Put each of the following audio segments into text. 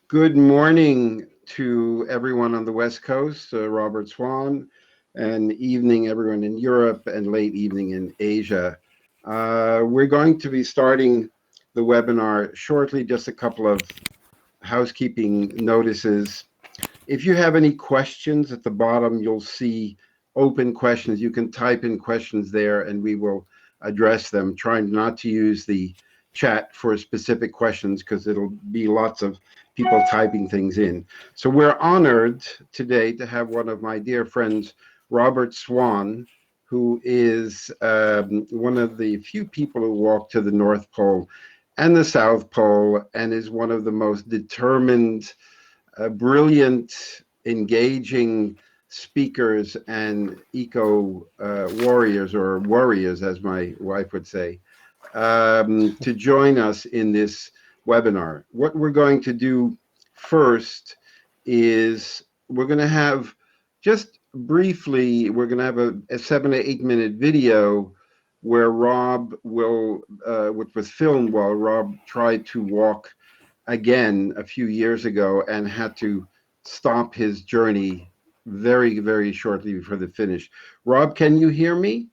Good morning to everyone on the West Coast, Robert Swan, and evening everyone in Europe, and late evening in Asia. We're going to be starting the webinar shortly, just a couple of housekeeping notices. If you have any questions at the bottom, you'll see open questions. You can type in questions there and we will address them, trying not to use the chat for specific questions because it'll be lots of people typing things in. So we're honored today to have one of my dear friends, Robert Swan, who is one of the few people who walk to the North Pole and the South Pole, and is one of the most determined, brilliant, engaging speakers and eco warriors, or warriors, as my wife would say, to join us in this webinar. What we're going to do first is we're going to have, just briefly, we're going to have a 7 to 8 minute video where Rob will, which was filmed while Rob tried to walk again a few years ago and had to stop his journey very, very shortly before the finish. Rob, can you hear me?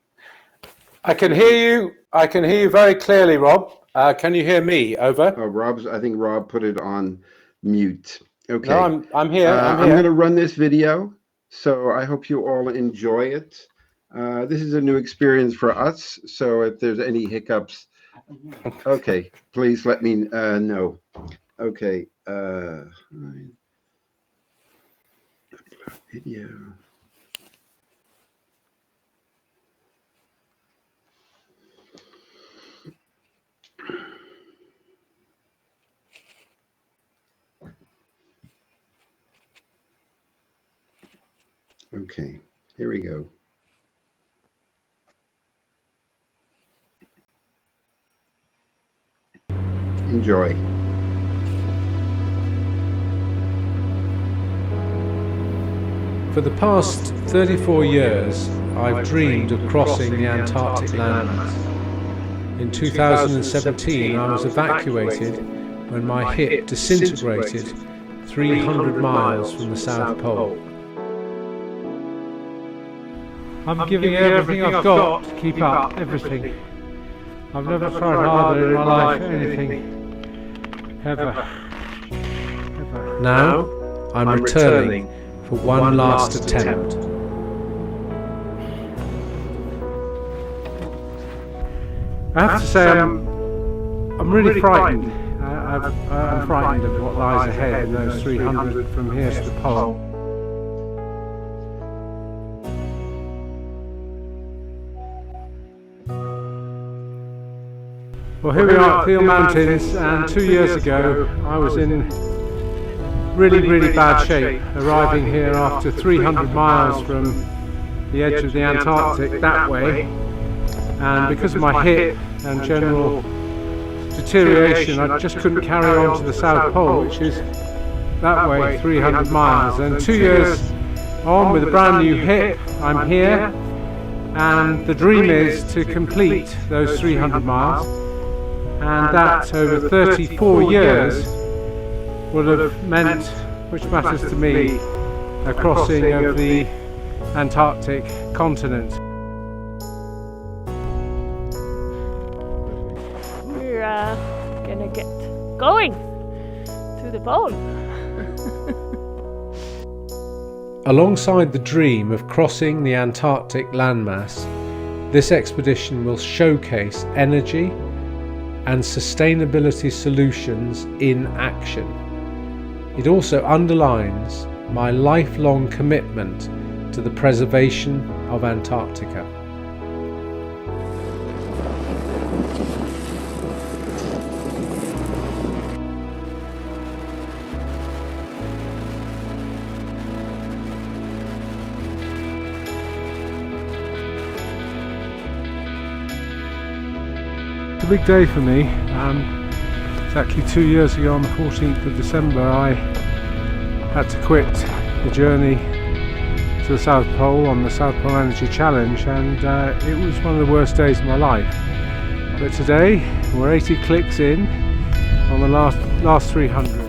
I can hear you. I can hear you very clearly, Rob. Can you hear me? Over. Oh, I think Rob put it on mute. Okay. No, I'm here. I'm going to run this video, so I hope you all enjoy it. This is a new experience for us, so if there's any hiccups, okay, please let me know. Okay. Video. Okay, here we go. Enjoy. For the past 34 years, I've dreamed of crossing the Antarctic landmass. In 2017, I was evacuated when my hip disintegrated 300 miles from the South Pole. I'm giving everything I've got to keep up everything. I've never tried harder in my life for anything. Ever. Now, I'm returning for one last attempt. I have to say I'm really frightened. I'm frightened of what lies ahead in those 300 from here to the pole. Well, here we are at Peel Mountains, and 2 years ago I was in really bad shape, arriving here after 300 miles from the edge of the Antarctic that way, and because of my hip and general deterioration I just couldn't carry on to the South Pole, which is that way 300 miles. And 2 years on, with a brand new hip, I'm here, and the dream is to complete those 300 miles, and that over 34 years would have meant, which matters to me, a crossing of the Antarctic continent. We're gonna get going to the pole. Alongside the dream of crossing the Antarctic landmass, this expedition will showcase energy and sustainability solutions in action. It also underlines my lifelong commitment to the preservation of Antarctica. It's a big day for me. Exactly 2 years ago on the 14th of December I had to quit the journey to the South Pole on the South Pole Energy Challenge, and it was one of the worst days of my life. But today we're 80 clicks in on the last 300.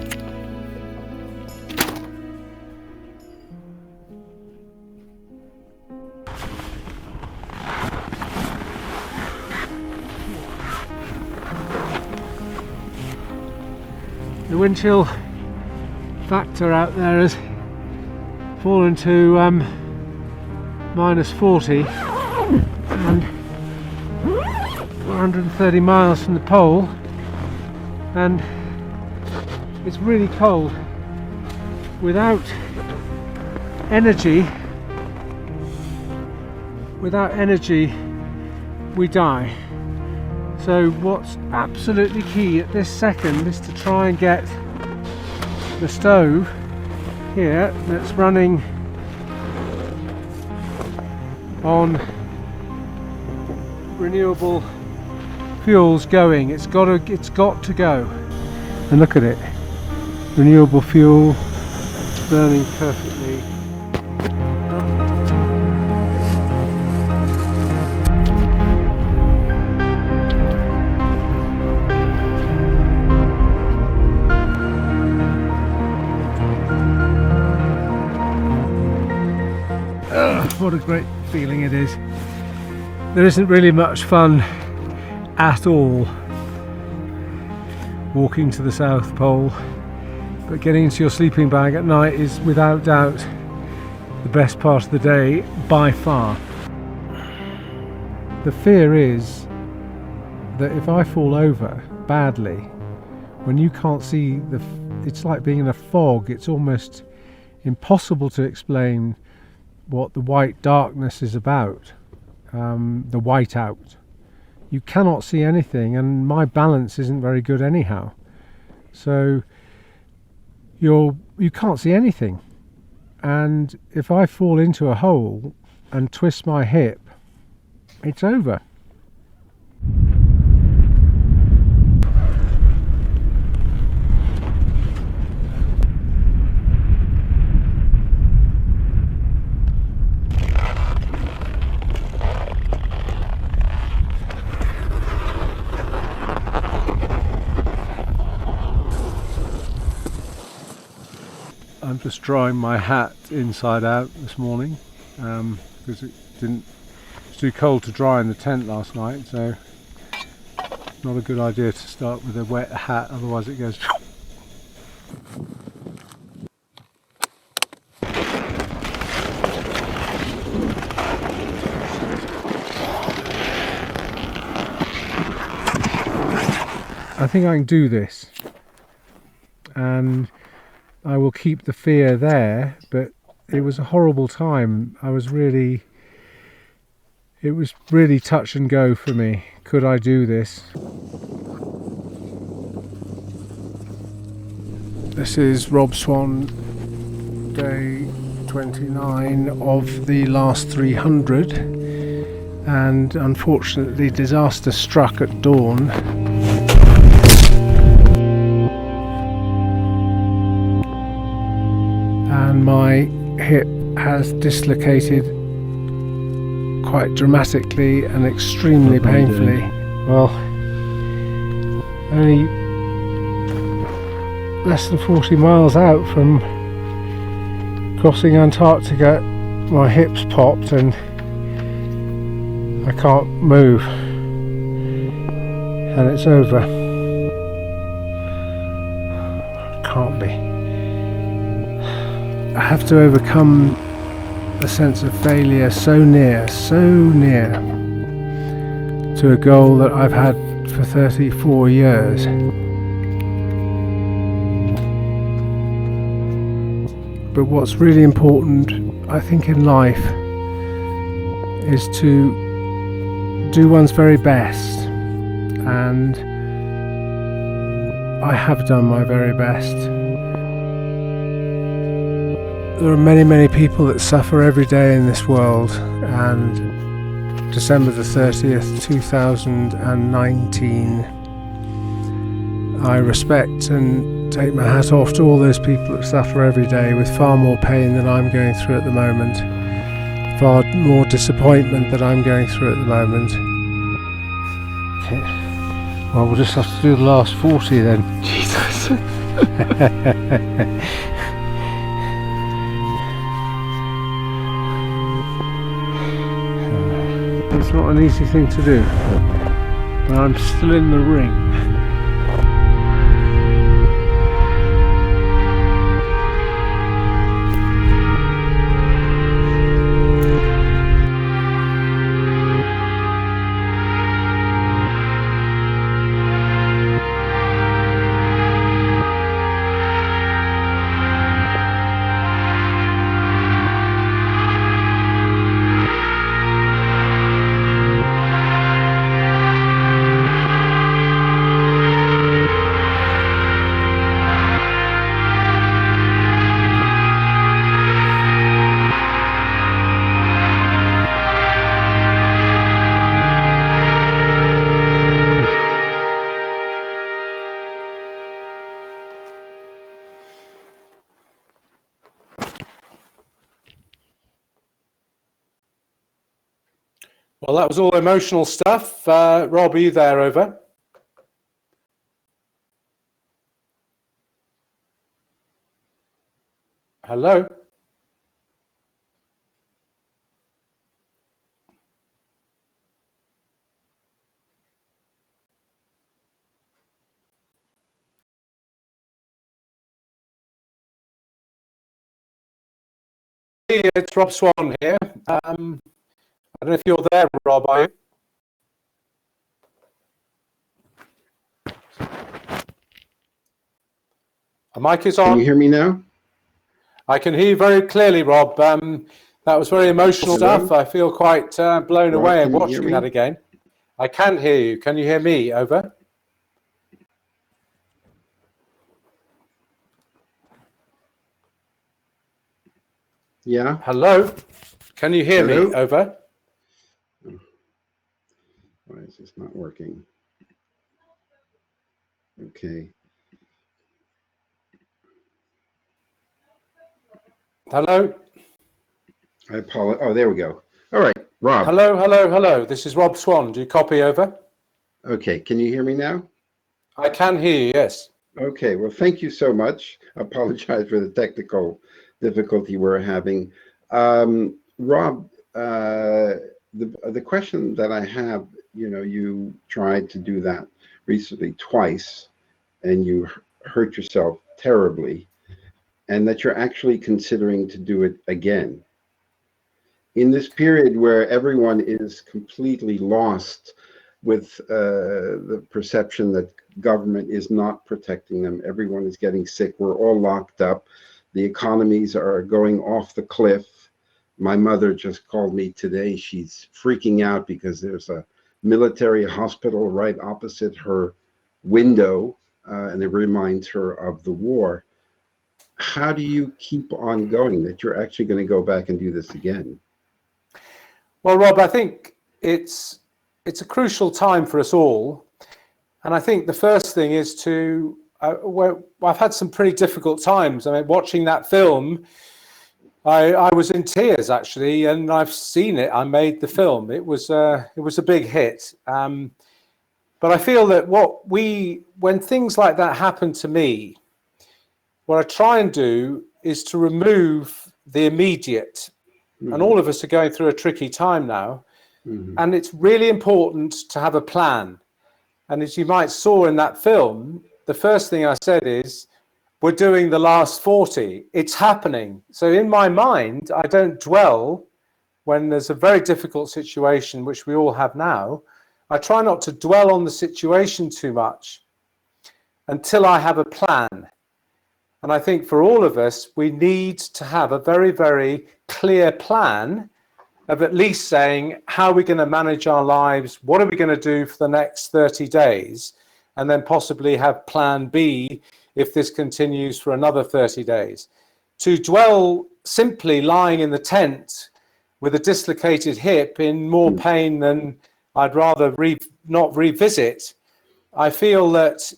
The wind chill factor out there has fallen to -40, and 430 miles from the pole, and it's really cold. Without energy, we die. So what's absolutely key at this second is to try and get the stove here that's running on renewable fuels going. It's got to go. And look at it, renewable fuel burning perfectly. What a great feeling it is. There isn't really much fun at all walking to the South Pole, but getting into your sleeping bag at night is without doubt the best part of the day by far. The fear is that if I fall over badly, when you can't see it's like being in a fog. It's almost impossible to explain what the white darkness is about, the whiteout. You cannot see anything, and my balance isn't very good anyhow. So you can't see anything, and if I fall into a hole and twist my hip, it's over. I'm just drying my hat inside out this morning because it's too cold to dry in the tent last night, so not a good idea to start with a wet hat, otherwise it goes. I think I can do this, and I will keep the fear there, but it was a horrible time. It was really touch and go for me. Could I do this? This is Rob Swan, day 29 of the last 300, and unfortunately disaster struck at dawn. And my hip has dislocated quite dramatically and extremely painfully. Well, only less than 40 miles out from crossing Antarctica, my hips popped and I can't move, and it's over. Can't be. I have to overcome a sense of failure so near to a goal that I've had for 34 years. But what's really important, I think, in life is to do one's very best, and I have done my very best. There are many people that suffer every day in this world, and December the 30th, 2019, I respect and take my hat off to all those people that suffer every day with far more pain than I'm going through at the moment, far more disappointment that I'm going through at the moment. Okay. Well, we'll just have to do the last 40 then. Jesus. It's not an easy thing to do, but I'm still in the ring. Well, that was all emotional stuff. Rob, are you there? Over. Hello. Hey, it's Rob Swan here. I don't know if you're there, Rob, are you? The mic is on. Can you hear me now? I can hear you very clearly, Rob. That was very emotional stuff. I feel quite blown away at watching that again. I can hear you. Can you hear me? Over. Yeah. Hello. Can you hear me? Over. Why is this not working? Okay. Hello. I apologize. Oh, there we go. All right, Rob. Hello, hello, hello. This is Rob Swan. Do you copy? Over. Okay. Can you hear me now? I can hear you, yes. Okay. Well, thank you so much. I apologize for the technical difficulty we're having. Rob, the question that I have, you tried to do that recently twice, and you hurt yourself terribly, and that you're actually considering to do it again. In this period where everyone is completely lost with the perception that government is not protecting them, everyone is getting sick, we're all locked up, the economies are going off the cliff. My mother just called me today. She's freaking out because there's a military hospital right opposite her window, and it reminds her of the war. How do you keep on going that you're actually going to go back and do this again? Well, Rob, I think it's a crucial time for us all. And I think the first thing is to, I've had some pretty difficult times. I mean, watching that film, I was in tears actually, and I've seen it. I made the film. It was a big hit. But I feel that when things like that happen to me, what I try and do is to remove the immediate. Mm-hmm. And all of us are going through a tricky time now. Mm-hmm. And it's really important to have a plan. And as you might saw in that film, the first thing I said is, we're doing the last 40. It's happening. So in my mind, I don't dwell when there's a very difficult situation, which we all have now. I try not to dwell on the situation too much until I have a plan. And I think for all of us, we need to have a very, very clear plan of at least saying, how are we going to manage our lives? What are we going to do for the next 30 days? And then possibly have plan B if this continues for another 30 days. To dwell simply lying in the tent with a dislocated hip in more pain than I'd rather not revisit, I feel that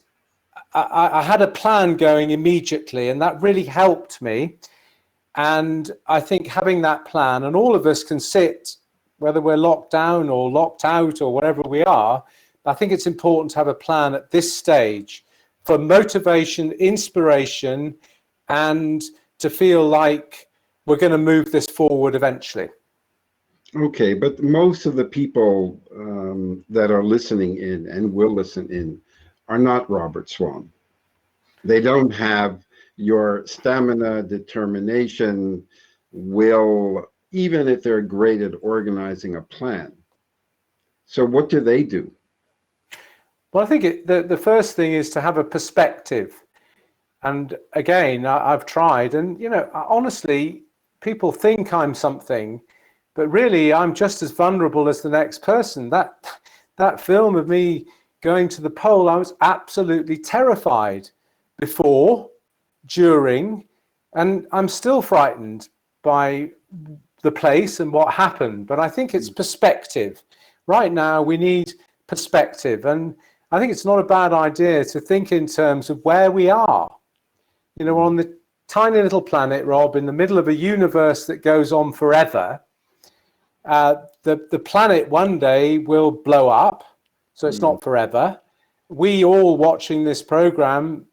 I had a plan going immediately, and that really helped me. And I think having that plan, and all of us can sit, whether we're locked down or locked out or whatever we are, I think it's important to have a plan at this stage for motivation, inspiration, and to feel like we're going to move this forward eventually. Okay, but most of the people that are listening in and will listen in are not Robert Swan. They don't have your stamina, determination, will, even if they're great at organizing a plan. So what do they do? Well, I think the first thing is to have a perspective. And again, I've tried, and honestly, people think I'm something, but really I'm just as vulnerable as the next person. That film of me going to the pole, I was absolutely terrified before, during, and I'm still frightened by the place and what happened. But I think it's perspective. Right now, we need perspective. And I think it's not a bad idea to think in terms of where we are. We're on the tiny little planet, Rob, in the middle of a universe that goes on forever. the planet one day will blow up, so it's not forever. We all watching this program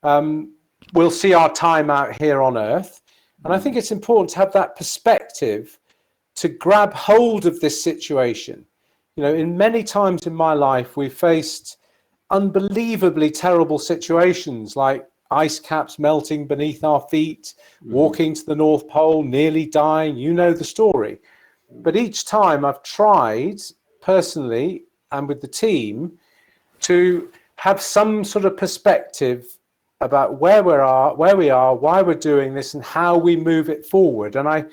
will see our time out here on Earth. And I think it's important to have that perspective to grab hold of this situation. You know, in many times in my life, we faced unbelievably terrible situations like ice caps melting beneath our feet, walking to the North Pole, nearly dying. You know the story. But each time I've tried personally and with the team to have some sort of perspective about where we are, why we're doing this, and how we move it forward. And I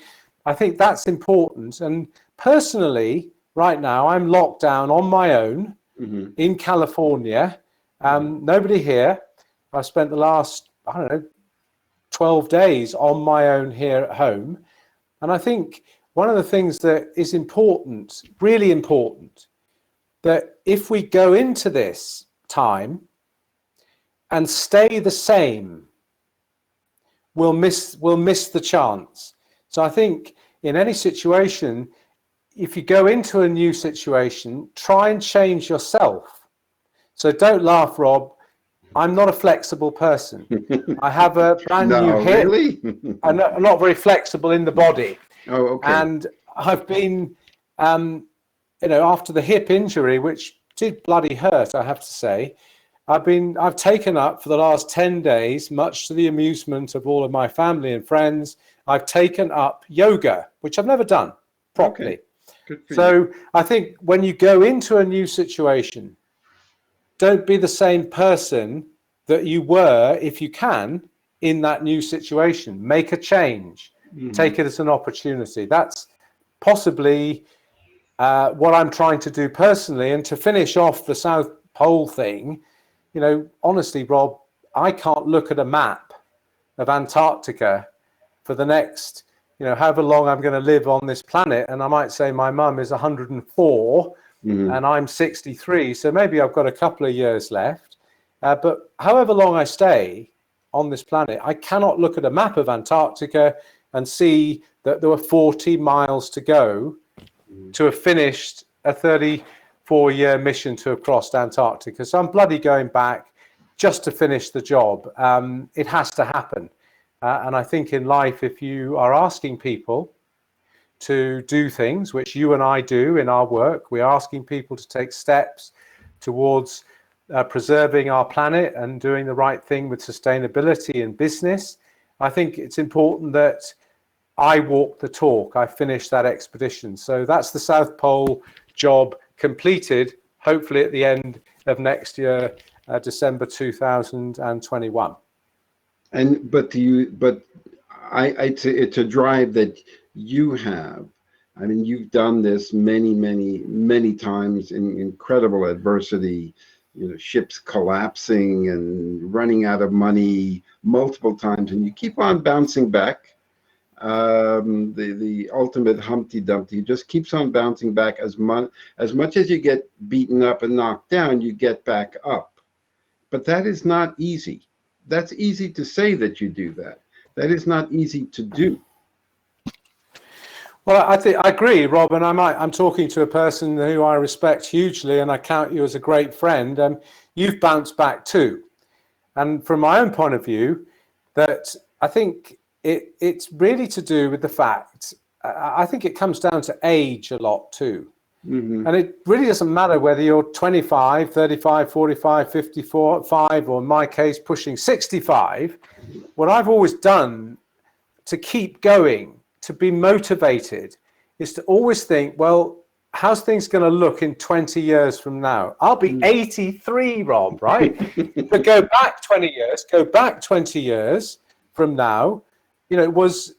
think that's important. And personally, right now, I'm locked down on my own in California. Nobody here. I've spent the last, 12 days on my own here at home. And I think one of the things that is important, really important, that if we go into this time and stay the same, we'll miss the chance. So I think in any situation, if you go into a new situation, try and change yourself. So don't laugh, Rob. I'm not a flexible person. I have a brand new hip. Really? I'm not very flexible in the body. Oh, okay. And I've been, after the hip injury, which did bloody hurt, I have to say, I've taken up for the last 10 days, much to the amusement of all of my family and friends, I've taken up yoga, which I've never done properly. Okay. Good for So you. I think when you go into a new situation, don't be the same person that you were, if you can, in that new situation. Make a change. Take it as an opportunity. That's possibly what I'm trying to do personally. And to finish off the South Pole thing, honestly, Rob, I can't look at a map of Antarctica for the next, however long I'm going to live on this planet. And I might say my mum is 104 and I'm 63. So maybe I've got a couple of years left. But however long I stay on this planet, I cannot look at a map of Antarctica and see that there were 40 miles to go to have finished a 34-year mission to have crossed Antarctica. So I'm bloody going back just to finish the job. It has to happen. And I think in life, if you are asking people to do things, which you and I do in our work, we're asking people to take steps towards preserving our planet and doing the right thing with sustainability in business. I think it's important that I walk the talk. I finished that expedition. So that's the South Pole job completed, hopefully at the end of next year, December 2021. It's a drive that you have. I mean, you've done this many, many, many times in incredible adversity, ships collapsing and running out of money multiple times, and you keep on bouncing back. The ultimate Humpty Dumpty just keeps on bouncing back. As much as you get beaten up and knocked down, you get back up. But that is not easy. That's easy to say that you do that. That is not easy to do. Well, I agree, Rob, and I'm talking to a person who I respect hugely, and I count you as a great friend. You've bounced back too, and from my own point of view, that I think it's really to do with the fact. I think it comes down to age a lot too, and it really doesn't matter whether you're 25, 35, 45, 54, 5, or in my case, pushing 65. What I've always done to keep going, to be motivated, is to always think, well, how's things going to look in 20 years from now? I'll be 83, Rob, right? But go back 20 years from now, was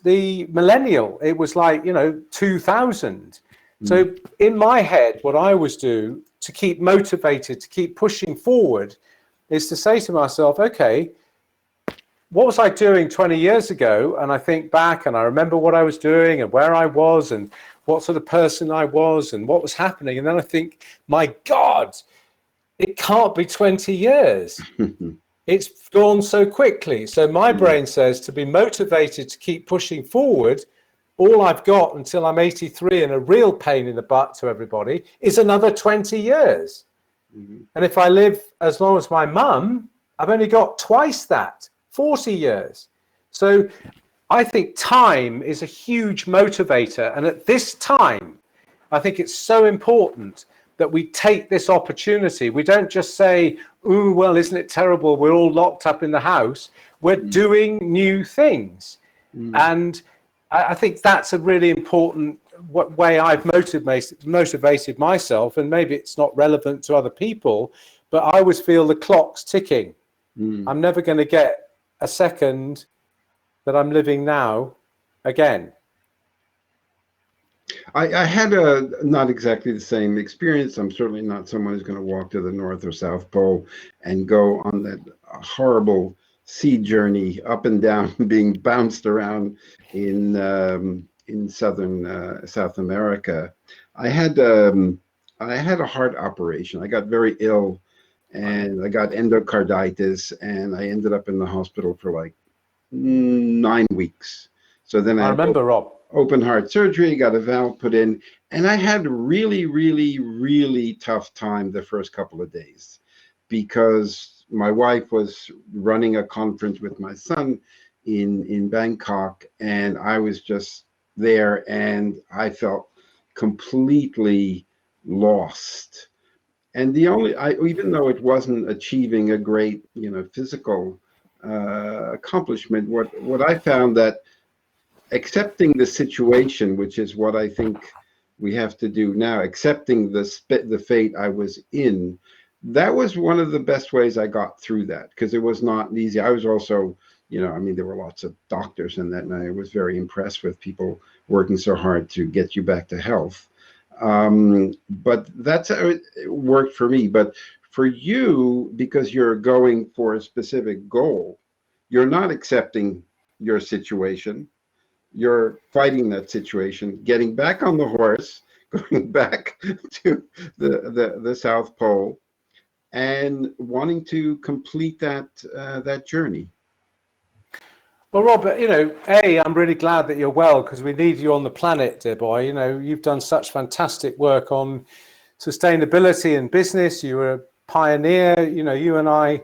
the millennial. It was like, 2000. So in my head, what I always do to keep motivated, to keep pushing forward, is to say to myself, okay, what was I doing 20 years ago? And I think back and I remember what I was doing and where I was and what sort of person I was and what was happening. And then I think, my God, it can't be 20 years. It's gone so quickly. So my brain says to be motivated to keep pushing forward, all I've got until I'm 83 and a real pain in the butt to everybody is another 20 years. Mm-hmm. And if I live as long as my mum, I've only got twice that, 40 years. So I think time is a huge motivator. And at this time, I think it's so important that we take this opportunity. We don't just say, ooh, well, isn't it terrible? We're all locked up in the house. We're doing new things. And I think that's a really important way I've motivated myself. And maybe it's not relevant to other people, but I always feel the clock's ticking. I'm never going to get a second that I'm living now again. I had not exactly the same experience. I'm certainly not someone who's going to walk to the North or South Pole and go on that horrible sea journey up and down, being bounced around in southern South America. I had a heart operation. I got very ill, and I got endocarditis, and I ended up in the hospital for like 9 weeks. So then I remember, Rob. Open heart surgery, got a valve put in, and I had really, really, really tough time the first couple of days because my wife was running a conference with my son in Bangkok, and I was just there, and I felt completely lost. And even though it wasn't achieving a great, physical accomplishment, what I found that accepting the situation, which is what I think we have to do now, accepting the fate I was in, that was one of the best ways I got through that, because it was not easy. I was also, there were lots of doctors in that, and I was very impressed with people working so hard to get you back to health. But that's how it worked for me. But for you, because you're going for a specific goal, you're not accepting your situation. You're fighting that situation, getting back on the horse, going back to the South Pole, and wanting to complete that journey. Well, Robert, I'm really glad that you're well, because we need you on the planet, dear boy. You've done such fantastic work on sustainability and business. You were a pioneer. You and I,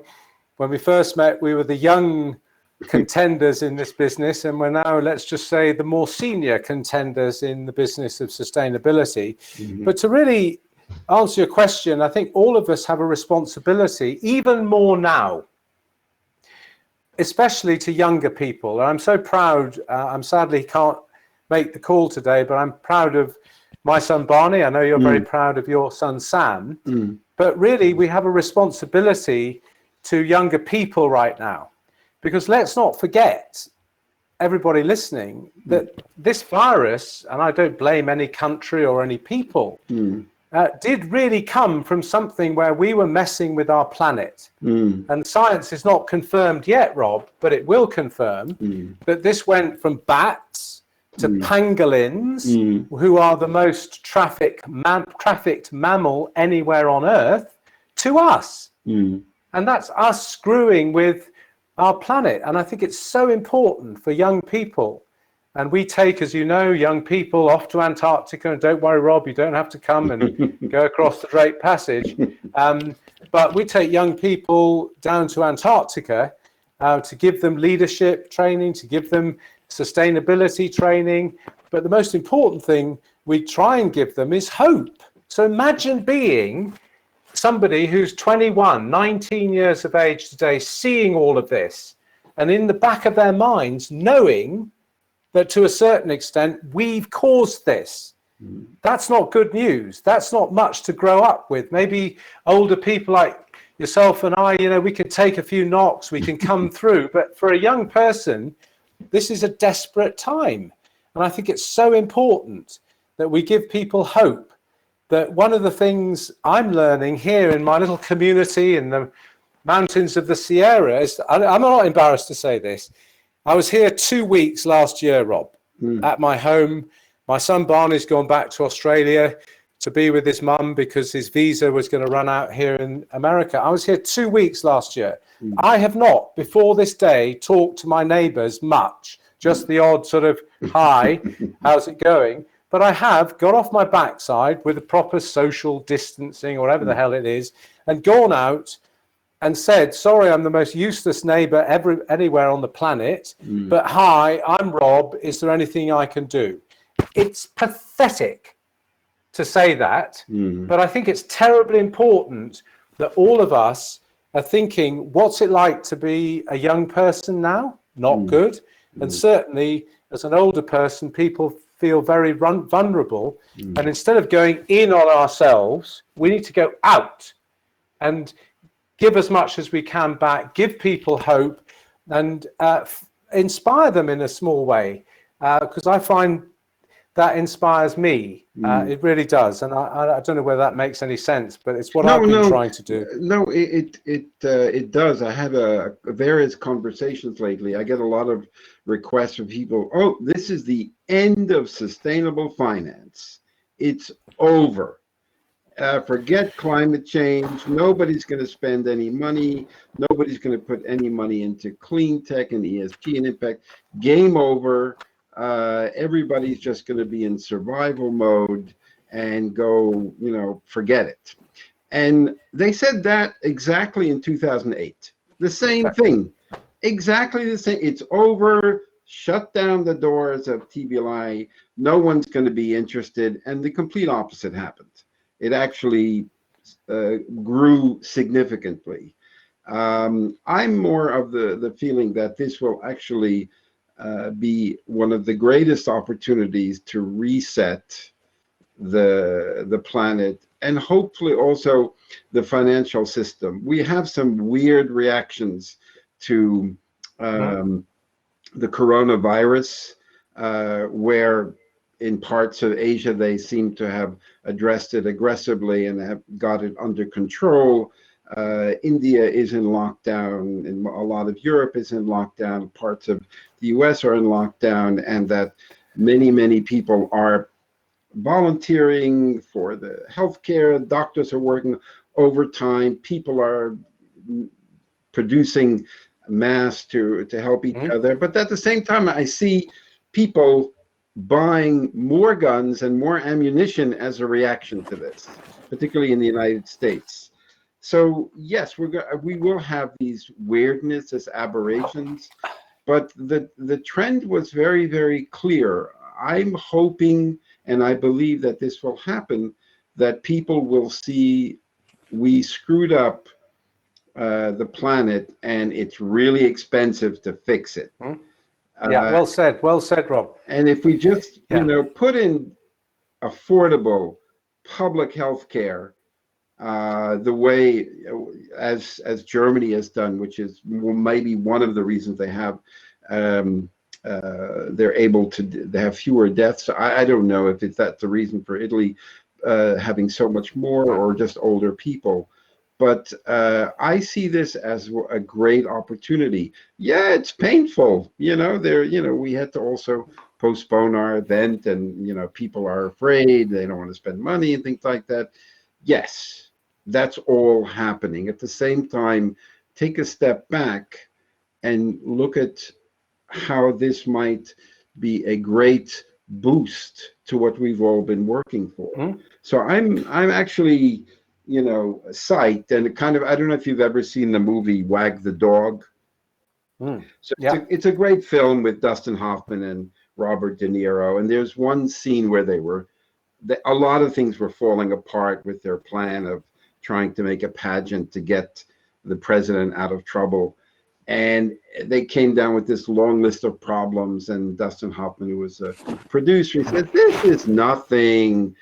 when we first met, we were the young contenders in this business, and we're now, let's just say, the more senior contenders in the business of sustainability. Mm-hmm. But to really answer your question, I think all of us have a responsibility, even more now, especially to younger people. And I'm so proud. I'm sadly can't make the call today, but I'm proud of my son Barney. I know you're very proud of your son Sam. But really, we have a responsibility to younger people right now. Because let's not forget, everybody listening, that this virus, and I don't blame any country or any people, did really come from something where we were messing with our planet. And science is not confirmed yet, Rob, but it will confirm that this went from bats to pangolins, who are the most trafficked mammal anywhere on Earth, to us. And that's us screwing with our planet. And I think it's so important for young people. And we take, as you know, young people off to Antarctica. And don't worry, Rob, you don't have to come and go across the Drake Passage. But we take young people down to Antarctica to give them leadership training, to give them sustainability training. But the most important thing we try and give them is hope. So imagine being somebody who's 21, 19 years of age today, seeing all of this, and in the back of their minds, knowing that to a certain extent, we've caused this. That's not good news. That's not much to grow up with. Maybe older people like yourself and I, we can take a few knocks, we can come through. But for a young person, this is a desperate time. And I think it's so important that we give people hope. That one of the things I'm learning here in my little community in the mountains of the Sierra is, I'm not embarrassed to say this, I was here 2 weeks last year, Rob, at my home. My son Barney's gone back to Australia. to be with his mum because his visa was going to run out here in America. I was here 2 weeks last year. I have not, before this day, talked to my neighbours much, just the odd sort of, hi, how's it going? But I have got off my backside with a proper social distancing, or whatever the hell it is, and gone out and said, sorry, I'm the most useless neighbour anywhere on the planet, but hi, I'm Rob, is there anything I can do? It's pathetic to say that, but I think it's terribly important that all of us are thinking, what's it like to be a young person now? Not good. And certainly as an older person, people feel very vulnerable. And instead of going in on ourselves, we need to go out and give as much as we can back, give people hope, and inspire them in a small way. Because I find that inspires me. It really does. And I don't know whether that makes any sense, but it's what I've been trying to do. No, it does. I have various conversations lately. I get a lot of requests from people. Oh, this is the end of sustainable finance. It's over. Forget climate change. Nobody's going to spend any money. Nobody's going to put any money into clean tech and ESG and impact. Game over. Everybody's just going to be in survival mode and go, forget it. And they said that exactly in 2008. The same thing. Exactly the same. It's over. Shut down the doors of TBLI. No one's going to be interested. And the complete opposite happened. It actually grew significantly. I'm more of the feeling that this will actually be one of the greatest opportunities to reset the planet and hopefully also the financial system. We have some weird reactions to the coronavirus, where in parts of Asia they seem to have addressed it aggressively and have got it under control. India is in lockdown, and a lot of Europe is in lockdown, parts of the US are in lockdown, and that many people are volunteering for the healthcare, doctors are working overtime, people are producing masks to help each other. But at the same time, I see people buying more guns and more ammunition as a reaction to this, particularly in the United States. So yes, we will have these weirdness as aberrations, but the trend was very clear. I'm hoping, and I believe that this will happen, that people will see we screwed up the planet, and it's really expensive to fix it. Yeah, well said, Rob. And if we just put in affordable public health care, the way as Germany has done, which is maybe one of the reasons they have they're able to they have fewer deaths. I don't know if that's the reason for Italy having so much more, or just older people. But I see this as a great opportunity. Yeah, it's painful. We had to also postpone our event, and people are afraid, they don't want to spend money and things like that. Yes, that's all happening. At the same time, take a step back and look at how this might be a great boost to what we've all been working for. So I'm actually psyched, and kind of, I don't know if you've ever seen the movie Wag the Dog. So it's a great film with Dustin Hoffman and Robert De Niro, and there's one scene where a lot of things were falling apart with their plan of trying to make a pageant to get the president out of trouble. And they came down with this long list of problems, and Dustin Hoffman, who was a producer, he said, this is nothing.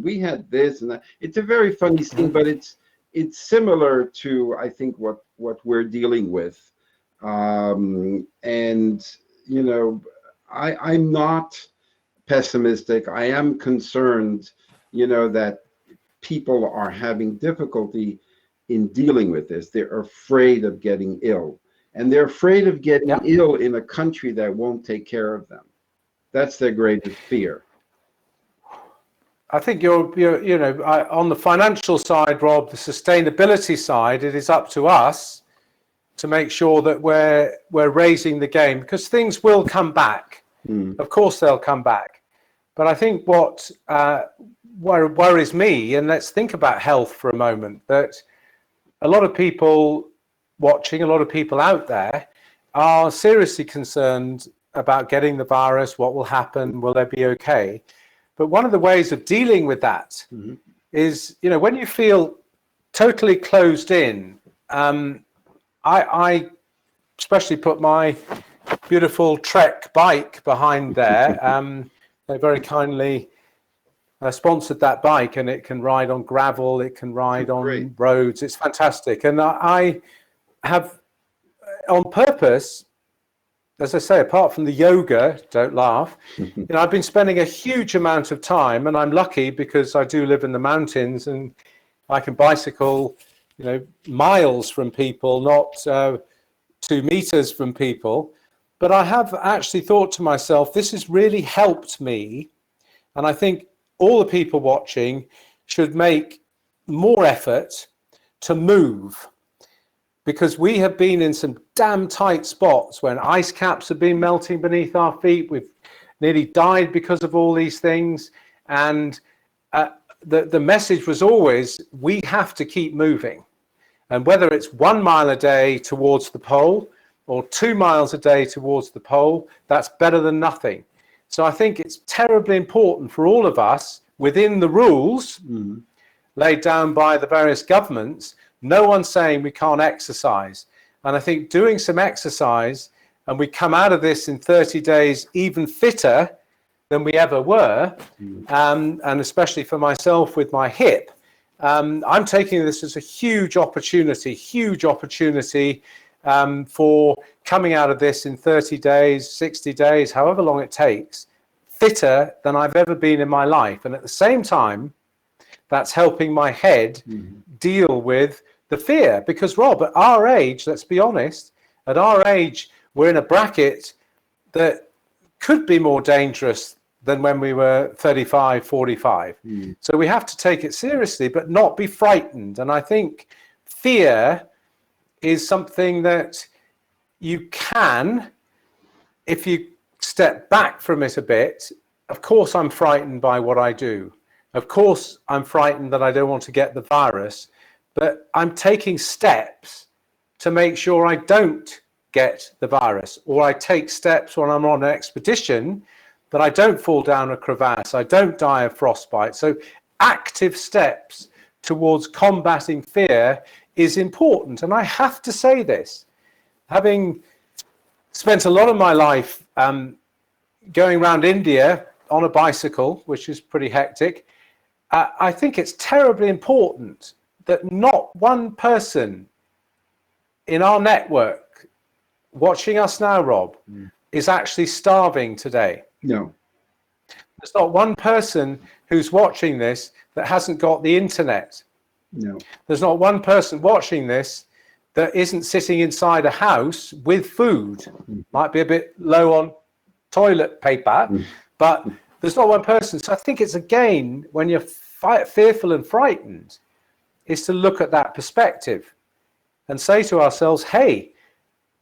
We had this and that. It's a very funny scene, but it's similar to, I think, what we're dealing with. I'm not pessimistic. I am concerned, that people are having difficulty in dealing with this. They're afraid of getting ill, and they're afraid of getting ill in a country that won't take care of them. That's their greatest fear. I think on the financial side, Rob, the sustainability side, it is up to us to make sure that we're raising the game, because things will come back. Of course they'll come back. But I think what worries me, and let's think about health for a moment, that a lot of people watching, a lot of people out there are seriously concerned about getting the virus. What will happen? Will they be okay? But one of the ways of dealing with that is, when you feel totally closed in, I especially put my beautiful Trek bike behind there. They very kindly sponsored that bike, and it can ride on gravel, it can ride on roads. It's fantastic. And I have, on purpose, as I say, apart from the yoga, don't laugh, I've been spending a huge amount of time, and I'm lucky because I do live in the mountains and I can bicycle, miles from people, not 2 meters from people. But I have actually thought to myself, this has really helped me. And I think all the people watching should make more effort to move, because we have been in some damn tight spots when ice caps have been melting beneath our feet. We've nearly died because of all these things. And the message was always, we have to keep moving. And whether it's 1 mile a day towards the pole or 2 miles a day towards the pole, that's better than nothing. So I think it's terribly important for all of us, within the rules laid down by the various governments. No one's saying we can't exercise. And I think doing some exercise, and we come out of this in 30 days even fitter than we ever were, and especially for myself with my hip, I'm taking this as a huge opportunity for coming out of this in 30 days, 60 days, however long it takes, fitter than I've ever been in my life. And at the same time, that's helping my head deal with the fear. Because, Rob, at our age, let's be honest, at our age, we're in a bracket that could be more dangerous than when we were 35, 45. So we have to take it seriously, but not be frightened. And I think fear is something that you can, if you step back from it a bit. Of course, I'm frightened by what I do. Of course, I'm frightened that I don't want to get the virus, but I'm taking steps to make sure I don't get the virus, or I take steps when I'm on an expedition that I don't fall down a crevasse, I don't die of frostbite. So active steps towards combating fear is important. And I have to say this, having spent a lot of my life going around India on a bicycle, which is pretty hectic, I think it's terribly important that not one person in our network watching us now, Rob, is actually starving today. No. There's not one person who's watching this that hasn't got the internet. No. There's not one person watching this that isn't sitting inside a house with food. Might be a bit low on toilet paper, but there's not one person. So I think it's, again, when you're fearful and frightened, is to look at that perspective and say to ourselves, hey,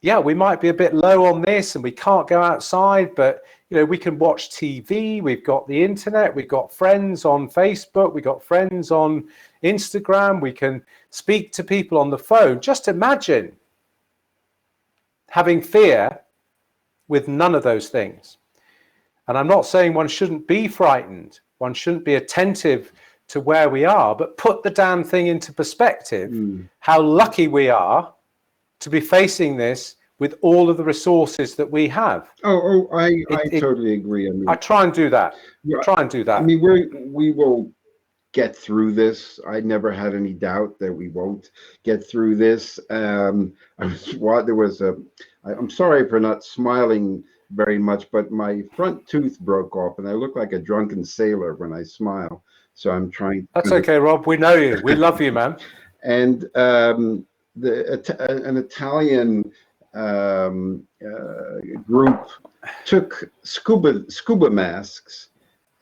yeah, we might be a bit low on this and we can't go outside, but we can watch TV, we've got the internet, we've got friends on Facebook, we've got friends on Instagram, we can speak to people on the phone. Just imagine having fear with none of those things. And I'm not saying one shouldn't be frightened, one shouldn't be attentive to where we are, but put the damn thing into perspective, how lucky we are to be facing this with all of the resources that we have. I totally agree. I mean, I try and do that. I mean, we will get through this. I never had any doubt that we won't get through this. I'm sorry for not smiling very much, but my front tooth broke off and I look like a drunken sailor when I smile. So I'm trying. That's okay, Rob. We know you. We love you, man. And an Italian group took scuba masks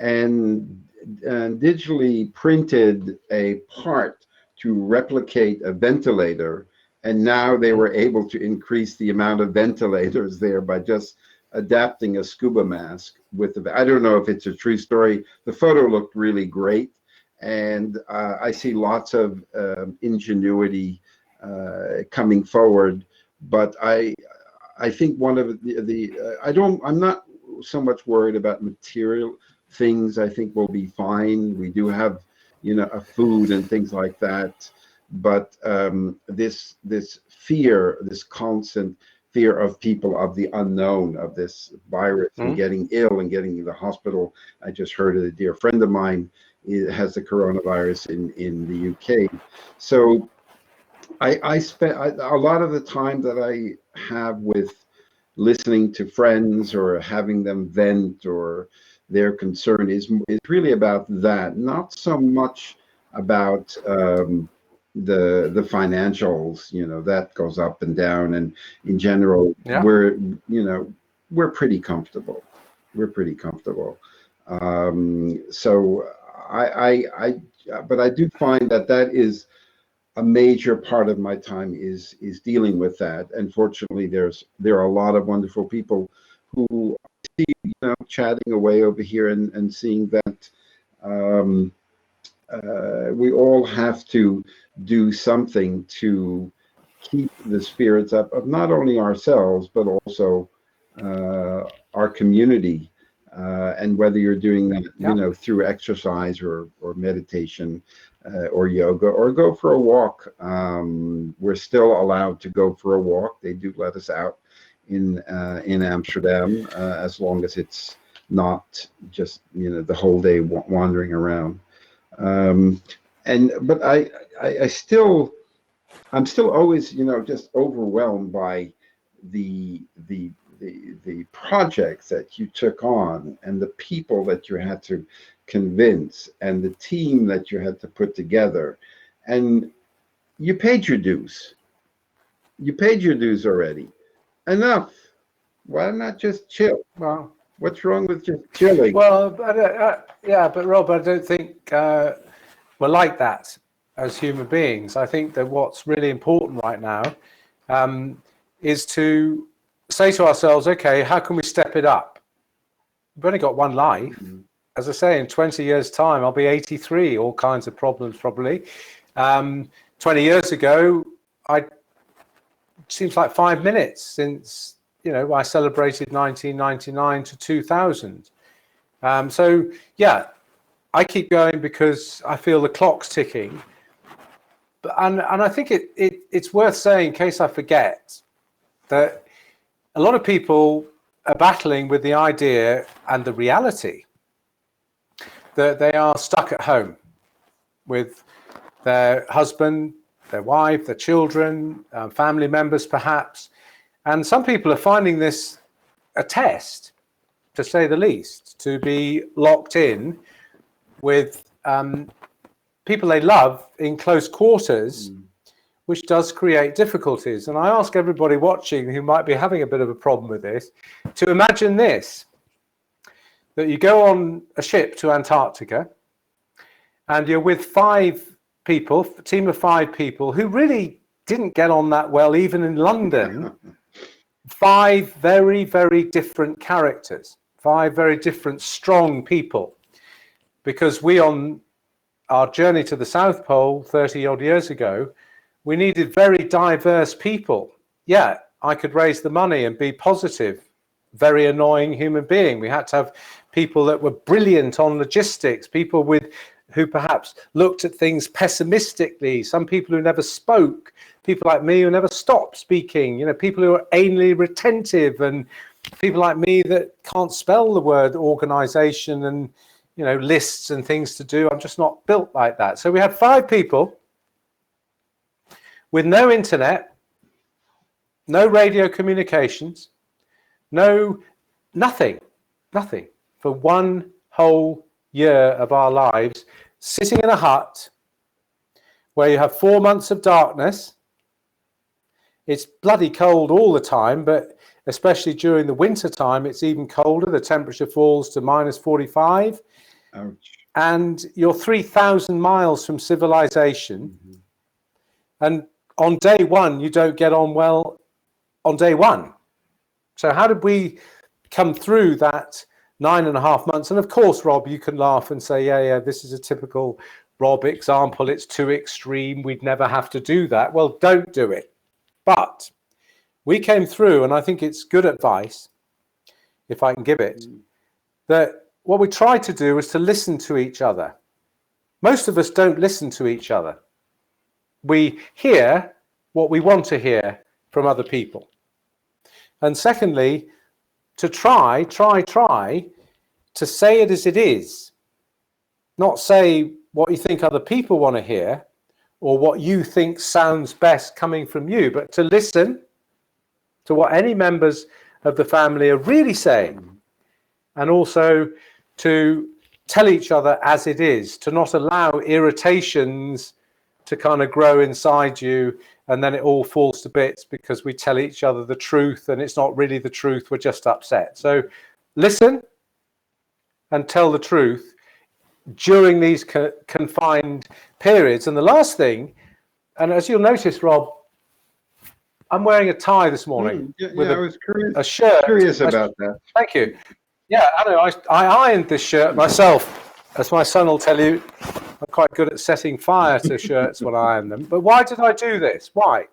and digitally printed a part to replicate a ventilator, and now they were able to increase the amount of ventilators there by just adapting a scuba mask with the. I don't know if it's a true story. The photo looked really great, and I see lots of ingenuity coming forward. But I think one of I'm not so much worried about material things. I think we'll be fine. We do have, a food and things like that. But this fear, this constant fear of people of the unknown, of this virus and getting ill and getting to the hospital. I just heard a dear friend of mine has the coronavirus in the UK. So I spent a lot of the time that I have with listening to friends or having them vent or their concern is really about that, not so much about the financials. That goes up and down, and in general we're pretty comfortable. So but I do find that is a major part of my time is dealing with that. And fortunately, there are a lot of wonderful people who I see, chatting away over here and seeing that we all have to do something to keep the spirits up of not only ourselves but also our community. And whether you're doing that, through exercise or meditation or yoga or go for a walk. We're still allowed to go for a walk. They do let us out in Amsterdam as long as it's not just the whole day wandering around. But I'm still always just overwhelmed by the projects that you took on and the people that you had to convince and the team that you had to put together. And you paid your dues. You paid your dues already. Enough. Why not just chill? Well, what's wrong with just chilling? Well, but Rob, I don't think we're like that as human beings. I think that what's really important right now is to say to ourselves, okay, how can we step it up? We've only got one life. Mm-hmm. As I say, in 20 years' time, I'll be 83, all kinds of problems probably. 20 years ago, it seems like 5 minutes since, I celebrated 1999 to 2000. So, yeah, I keep going because I feel the clock's ticking. And I think it's worth saying, in case I forget, that a lot of people are battling with the idea and the reality that they are stuck at home with their husband, their wife, their children, family members perhaps. And some people are finding this a test, to say the least, to be locked in with people they love in close quarters, which does create difficulties. And I ask everybody watching who might be having a bit of a problem with this to imagine this, that you go on a ship to Antarctica and you're with 5 people, a team of 5 people who really didn't get on that well, even in London. 5 very, very different characters, 5 very different, strong people. Because we, on our journey to the South Pole 30 odd years ago, we needed very diverse people. Yeah, I could raise the money and be positive, very annoying human being. We had to have people that were brilliant on logistics, people who perhaps looked at things pessimistically, some people who never spoke, people like me who never stopped speaking, people who are anally retentive, and people like me that can't spell the word organization and, lists and things to do. I'm just not built like that. So we had 5 people with no internet, no radio communications, nothing for one whole year of our lives, sitting in a hut where you have 4 months of darkness. It's bloody cold all the time, but especially during the winter time, it's even colder. The temperature falls to -45. Ouch. and you're 3,000 miles from civilization, and on day one you don't get on well on day one. So how did we come through that 9.5 months? And of course, Rob, you can laugh and say, yeah, this is a typical Rob example. It's too extreme. We'd never have to do that. Well, don't do it. But we came through, and I think it's good advice, if I can give it, that what we try to do is to listen to each other. Most of us don't listen to each other. We hear what we want to hear from other people. And secondly, to try to say it as it is, not say what you think other people want to hear or what you think sounds best coming from you, but to listen to what any members of the family are really saying, and also to tell each other as it is, to not allow irritations to kind of grow inside you, and then it all falls to bits because we tell each other the truth and it's not really the truth, we're just upset. So listen and tell the truth during these confined periods. And the last thing, and as you'll notice, Rob, I'm wearing a tie this morning with I was curious, a shirt. Curious about that. Thank you. Yeah, I know. I ironed this shirt myself. As my son will tell you, I'm quite good at setting fire to shirts when I iron them. But why did I do this? Why?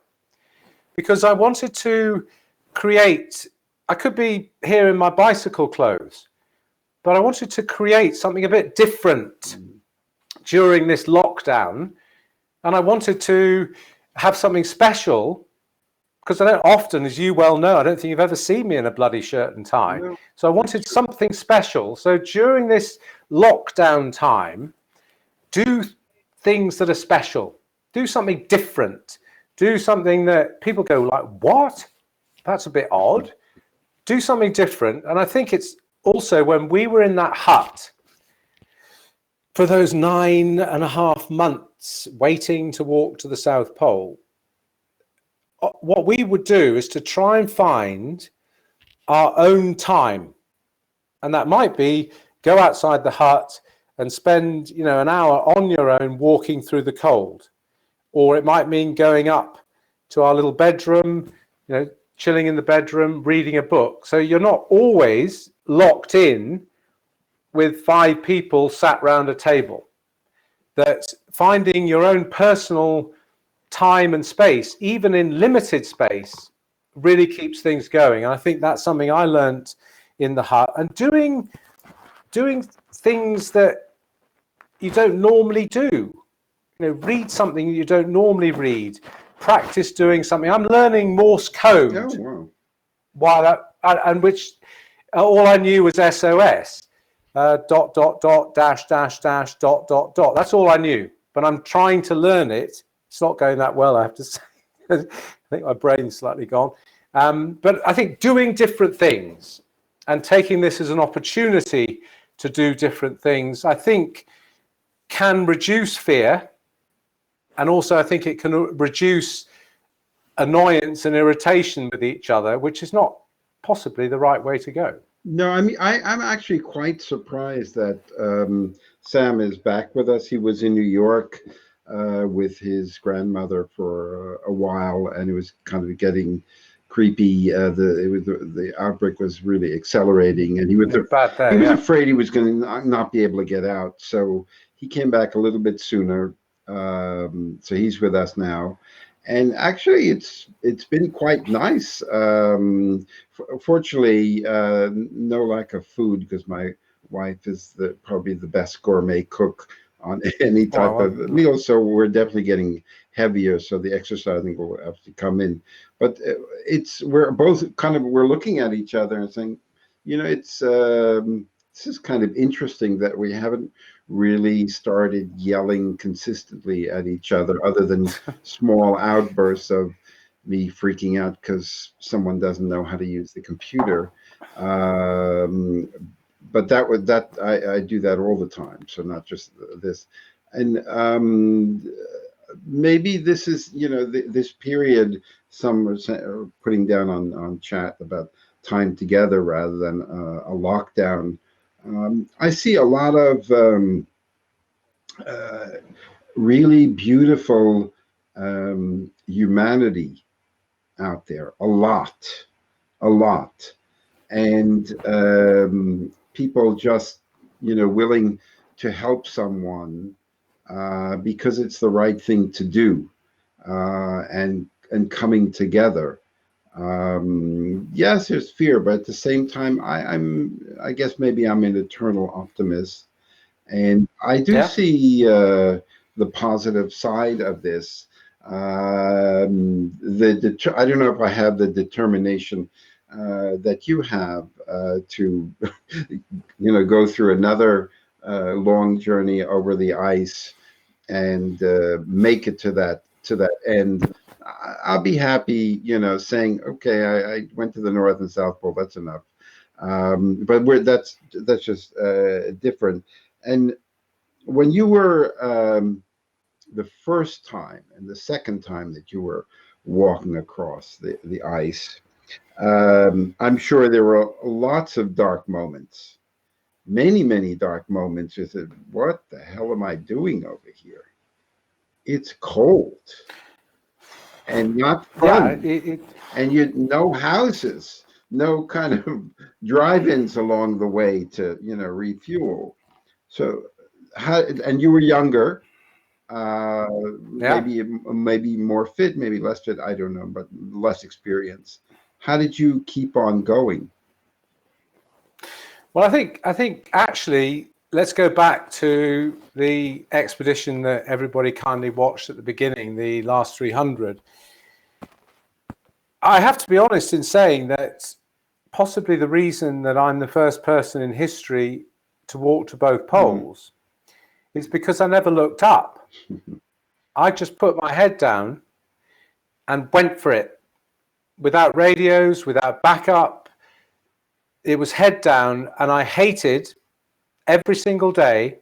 Because I wanted to create, I could be here in my bicycle clothes, but I wanted to create something a bit different during this lockdown. And I wanted to have something special, because I don't often, as you well know, I don't think you've ever seen me in a bloody shirt and tie. No. So I wanted something special. So during this lockdown time, do things that are special. Do something different. Do something that people go like, what? That's a bit odd. Do something different. And I think it's also when we were in that hut for those 9.5 months waiting to walk to the South Pole, what we would do is to try and find our own time. And that might be go outside the hut and spend, an hour on your own walking through the cold. Or it might mean going up to our little bedroom, chilling in the bedroom, reading a book. So you're not always locked in with 5 people sat round a table. That finding your own personal time and space, even in limited space, really keeps things going. And I think that's something I learned in the hut. And doing things that you don't normally do. Read something you don't normally read. Practice doing something. I'm learning Morse code. Oh, wow. And which all I knew was SOS. ... dash dot. That's all I knew. But I'm trying to learn it. It's not going that well, I have to say. I think my brain's slightly gone. But I think doing different things and taking this as an opportunity to do different things, I think can reduce fear. And also I think it can reduce annoyance and irritation with each other, which is not possibly the right way to go. No, I mean, I'm actually quite surprised that Sam is back with us. He was in New York with his grandmother for a while, and it was kind of getting creepy. The outbreak was really accelerating, and he was afraid he was going to not be able to get out. So he came back a little bit sooner. So he's with us now. And actually, it's been quite nice. Fortunately, no lack of food, because my wife is probably the best gourmet cook on any type of meal. So we're definitely getting heavier. So the exercising will have to come in. But we're both we're looking at each other and saying, this is kind of interesting that we haven't really started yelling consistently at each other, other than small outbursts of me freaking out because someone doesn't know how to use the computer. But I do that all the time, so not just this. And maybe this is this period. Some are putting down on chat about time together rather than a lockdown. I see a lot of uh, really beautiful humanity out there, a lot, and people just, willing to help someone because it's the right thing to do, and coming together. Yes, there's fear, but at the same time, I guess maybe I'm an eternal optimist, and I do Yeah. see the positive side of this. I don't know if I have the determination that you have to, go through another long journey over the ice and make it to that end. I'll be happy, saying, okay, I went to the North and South Pole. That's enough. But that's just different. And when you were the first time and the second time that you were walking across the ice, I'm sure there were lots of dark moments, many dark moments. You said, what the hell am I doing over here? It's cold and not Yeah. fun. And no houses, no kind of drive-ins along the way to, refuel. So and you were younger, uh, Yeah. maybe more fit, maybe less fit, I don't know, but less experience. How did you keep on going? Well, I think actually, let's go back to the expedition that everybody kindly watched at the beginning, the last 300. I have to be honest in saying that possibly the reason that I'm the first person in history to walk to both poles is because I never looked up. I just put my head down and went for it without radios, without backup. It was head down, and I hated every single day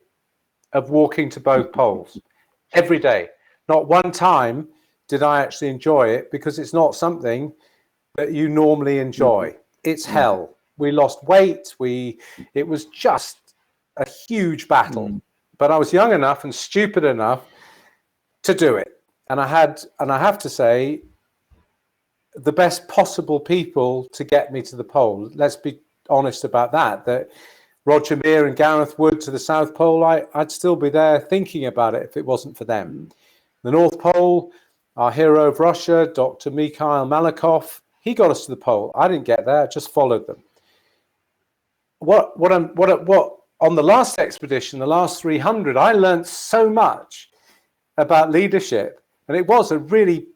of walking to both poles. Every day. Not one time did I actually enjoy it, because it's not something that you normally enjoy. It's hell. We lost weight. It was just a huge battle. But I was young enough and stupid enough to do it. And I have to say, the best possible people to get me to the pole. Let's be honest about that Roger Meir and Gareth Wood to the South Pole, I'd still be there thinking about it if it wasn't for them. The North Pole, our hero of Russia, Dr. Mikhail Malakoff, he got us to the pole. I didn't get there, I just followed them. What on the last expedition, the last 300, I learned so much about leadership, and it was a really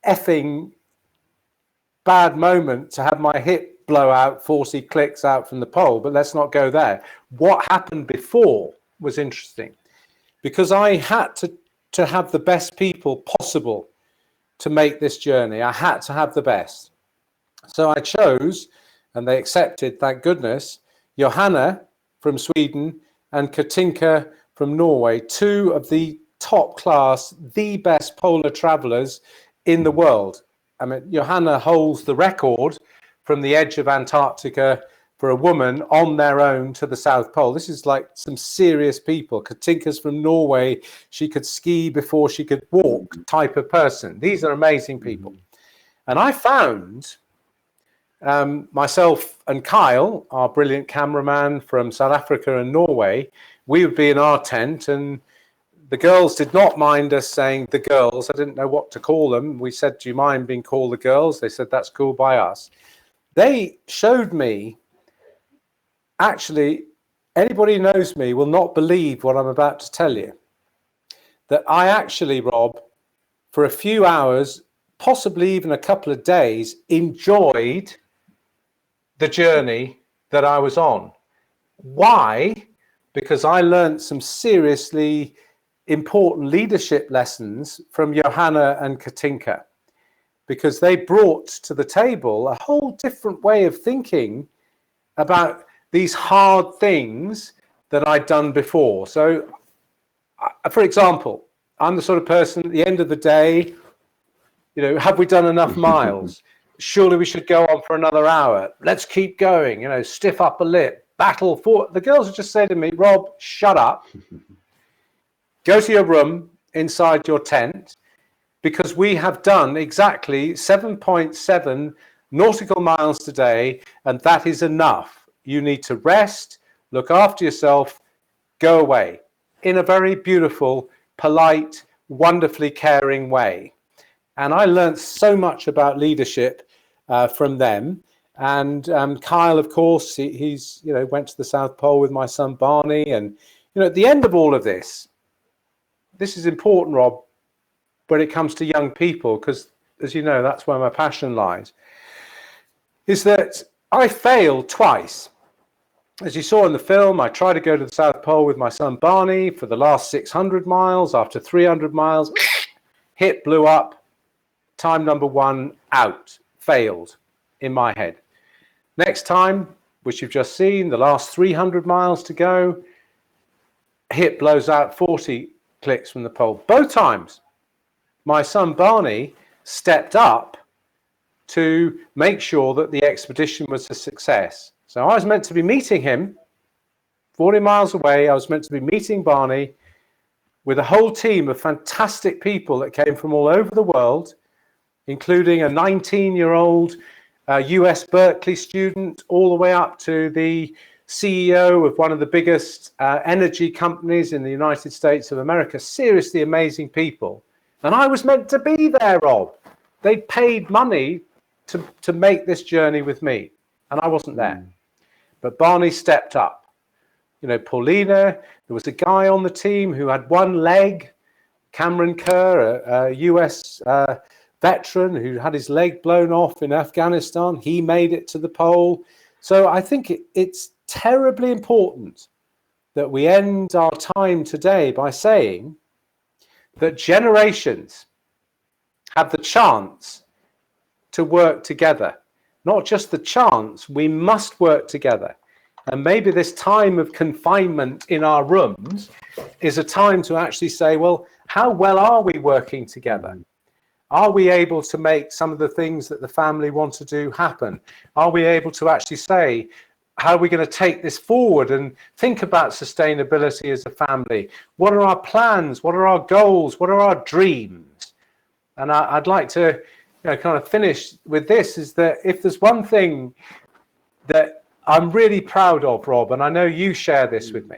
effing bad moment to have my hip blow out 40 clicks out from the pole, but let's not go there. What happened before was interesting, because I had to have the best people possible to make this journey. I had to have the best. So I chose, and they accepted, thank goodness, Johanna from Sweden and Katinka from Norway, two of the top class, the best polar travelers in the world. I mean, Johanna holds the record from the edge of Antarctica for a woman on their own to the South Pole. This is like some serious people. Katinka's from Norway. She could ski before she could walk type of person. These are amazing people. And I found myself and Kyle, our brilliant cameraman from South Africa and Norway, we would be in our tent, and the girls did not mind us saying the girls. I didn't know what to call them. We said, do you mind being called the girls? They said, that's cool by us. They showed me, actually, anybody who knows me will not believe what I'm about to tell you, that I actually, Rob, for a few hours, possibly even a couple of days, enjoyed the journey that I was on. Why? Because I learned some seriously important leadership lessons from Johanna and Katinka, because they brought to the table a whole different way of thinking about these hard things that I'd done before. So, for example, I'm the sort of person at the end of the day, have we done enough miles? Surely we should go on for another hour. Let's keep going, stiff upper lip, battle for. The girls would just say to me, Rob, shut up. go to your room inside your tent, because we have done exactly 7.7 nautical miles today, and that is enough. You need to rest, look after yourself, go away in a very beautiful, polite, wonderfully caring way. And I learned so much about leadership from them. And Kyle, of course, he's went to the South Pole with my son Barney. And at the end of all of this is important, Rob, when it comes to young people, because as you know, that's where my passion lies, is that I failed twice. As you saw in the film, I tried to go to the South Pole with my son Barney for the last 600 miles. After 300 miles, hip blew up. Time number 1 out, failed in my head. Next time, which you've just seen, the last 300 miles to go, hip blows out, 40 clicks from the pole. Both times, my son Barney stepped up to make sure that the expedition was a success. So I was meant to be meeting him 40 miles away. I was meant to be meeting Barney with a whole team of fantastic people that came from all over the world, including a 19-year-old US Berkeley student, all the way up to the CEO of one of the biggest energy companies in the United States of America. Seriously amazing people. And I was meant to be there, Rob. They paid money to make this journey with me, and I wasn't there. But Barney stepped up. Paulina, there was a guy on the team who had one leg, Cameron Kerr, a US veteran who had his leg blown off in Afghanistan. He made it to the pole. So I think it's terribly important that we end our time today by saying that generations have the chance to work together. Not just the chance, we must work together. And maybe this time of confinement in our rooms is a time to actually say, well, how well are we working together? Are we able to make some of the things that the family want to do happen? Are we able to actually say, how are we going to take this forward and think about sustainability as a family? What are our plans? What are our goals? What are our dreams? And I'd like to kind of finish with this, is that if there's one thing that I'm really proud of, Rob, and I know you share this with me,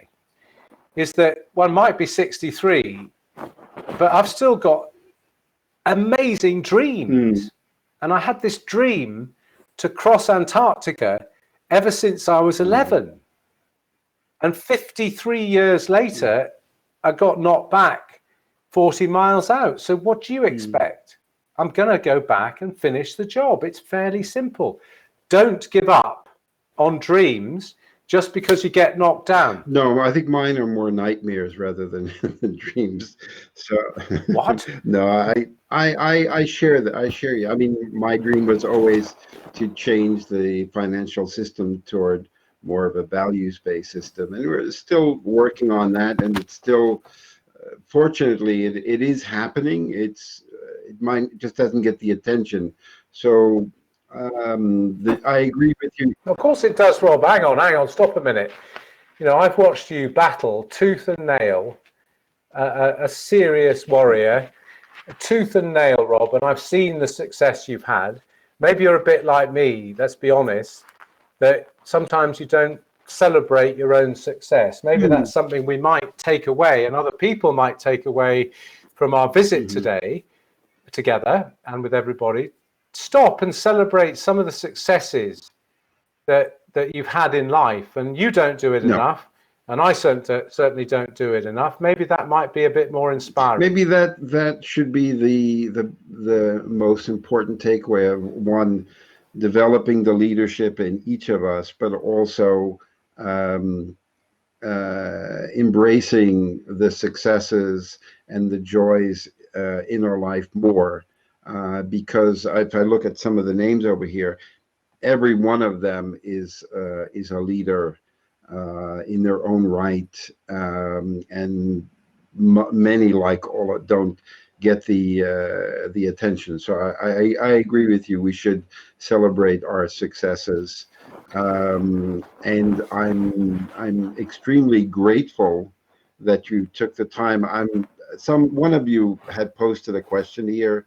is that one might be 63, but I've still got amazing dreams. And I had this dream to cross Antarctica ever since I was 11. And 53 years later, I got knocked back 40 miles out. So what do you expect? I'm going to go back and finish the job. It's fairly simple. Don't give up on dreams just because you get knocked down. No, I think mine are more nightmares rather than dreams. So what? No, I share that. I share you. I mean, my dream was always to change the financial system toward more of a values-based system, and we're still working on that. And it's still, fortunately, it is happening. It might just doesn't get the attention. So. I agree with you. Of course it does, Rob. Hang on, stop a minute. I've watched you battle tooth and nail, a serious warrior, tooth and nail, Rob, and I've seen the success you've had. Maybe you're a bit like me, let's be honest, that sometimes you don't celebrate your own success. Maybe that's something we might take away, and other people might take away from our visit today together and with everybody. Stop and celebrate some of the successes that you've had in life, and you don't do it enough, and I certainly don't do it enough. Maybe that might be a bit more inspiring. Maybe that should be the most important takeaway of one, developing the leadership in each of us, but also embracing the successes and the joys in our life more. Because if I look at some of the names over here, every one of them is a leader in their own right, and many, like all, don't get the attention. So I agree with you. We should celebrate our successes, and I'm extremely grateful that you took the time. One of you had posted a question here.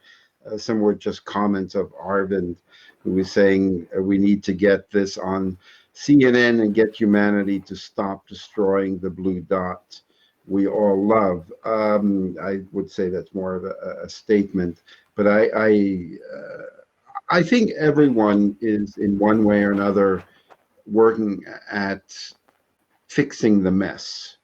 Some were just comments of Arvind, who was saying we need to get this on CNN and get humanity to stop destroying the blue dot we all love. I would say that's more of a statement, but I think everyone is in one way or another working at fixing the mess.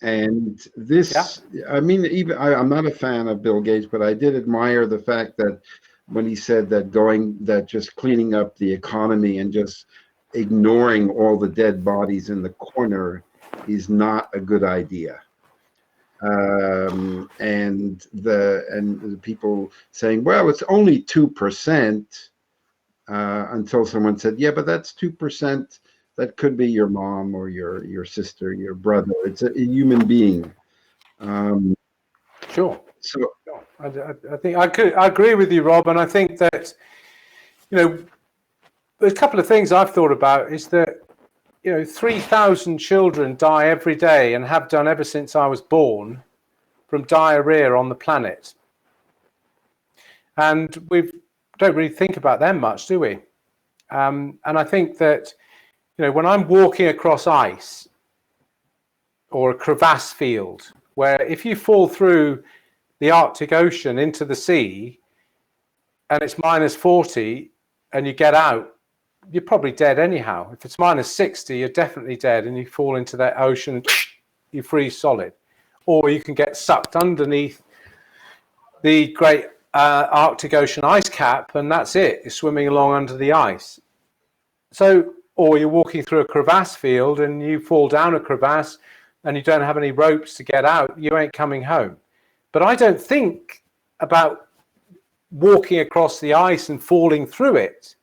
And this, I mean, even I'm not a fan of Bill Gates, but I did admire the fact that when he said that just cleaning up the economy and just ignoring all the dead bodies in the corner is not a good idea. And the people saying, well, it's only 2%, until someone said, yeah, but that's 2%. That could be your mom or your sister, your brother. It's a human being. Sure. So I think I agree with you, Rob, and I think that, you know, a couple of things I've thought about is that, you know, 3,000 children die every day and have done ever since I was born from diarrhea on the planet, and we don't really think about them much, do we? And I think that, you know, when I'm walking across ice or a crevasse field, where if you fall through the Arctic Ocean into the sea and it's -40 and you get out, you're probably dead anyhow. If it's -60, you're definitely dead, and you fall into that ocean, you freeze solid. Or you can get sucked underneath the great Arctic Ocean ice cap, and that's it. You're swimming along under the ice. So, or you're walking through a crevasse field and you fall down a crevasse and you don't have any ropes to get out, you ain't coming home. But I don't think about walking across the ice and falling through it.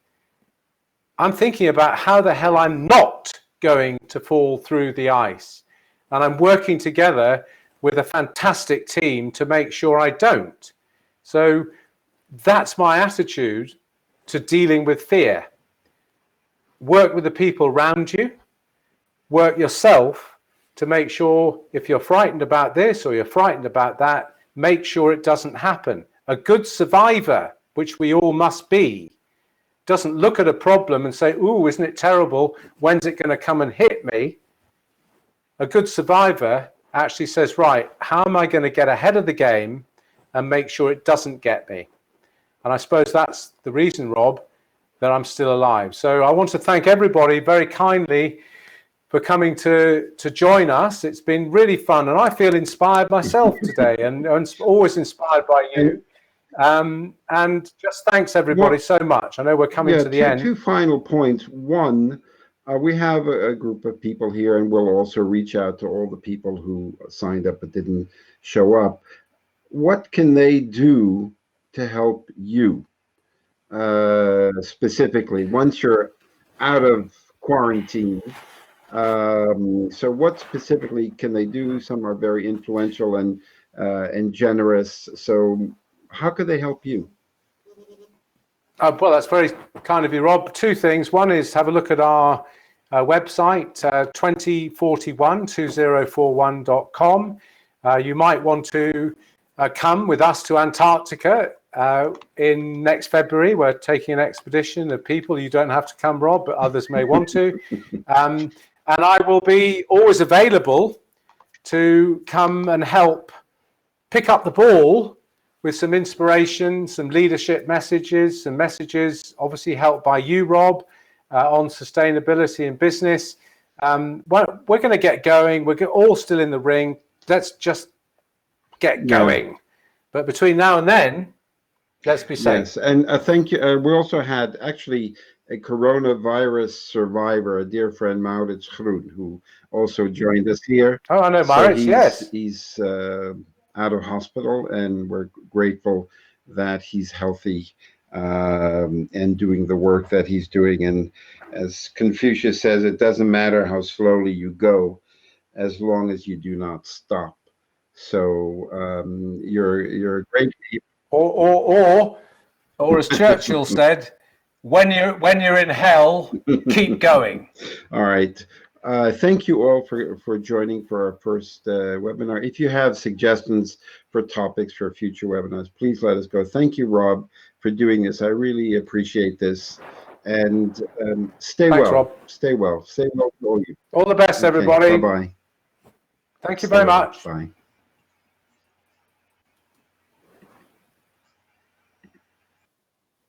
I'm thinking about how the hell I'm not going to fall through the ice. And I'm working together with a fantastic team to make sure I don't. So that's my attitude to dealing with fear. Work with the people around you, work yourself to make sure if you're frightened about this or you're frightened about that, make sure it doesn't happen. A good survivor, which we all must be, doesn't look at a problem and say, ooh, isn't it terrible? When's it going to come and hit me? A good survivor actually says, right, how am I going to get ahead of the game and make sure it doesn't get me? And I suppose that's the reason, Rob, that I'm still alive. So I want to thank everybody very kindly for coming to join us. It's been really fun, and I feel inspired myself today, and always inspired by you. And just thanks everybody so much. I know we're coming to the end. Two final points. One, we have a group of people here, and we'll also reach out to all the people who signed up but didn't show up. What can they do to help you specifically once you're out of quarantine? So what specifically can they do? Some are very influential and generous. So how could they help you? Well, that's very kind of you, Rob. Two things. One is have a look at our website, 2041.com. You might want to come with us to Antarctica in next February. We're taking an expedition of people. You don't have to come, Rob, but others may want to. And I will be always available to come and help pick up the ball with some inspiration, some leadership messages, some messages obviously helped by you, Rob, on sustainability in business. We're going to get going. We're all still in the ring. Let's just get going. Yeah. But between now and then, let's be safe. Yes, and thank you. We also had actually a coronavirus survivor, a dear friend, Maurits Groen, who also joined us here. Oh, I know Maurits, yes. He's out of hospital, and we're grateful that he's healthy and doing the work that he's doing. And as Confucius says, it doesn't matter how slowly you go, as long as you do not stop. So you're a great people. Or as Churchill said, when you're in hell, keep going. All right. Thank you all for joining for our first webinar. If you have suggestions for topics for future webinars, please let us go. Thank you, Rob, for doing this. I really appreciate this. And stay Thanks, well. Rob. Stay well. Stay well to all you. All the best, Okay, everybody. bye-bye. Thank you very much. Bye.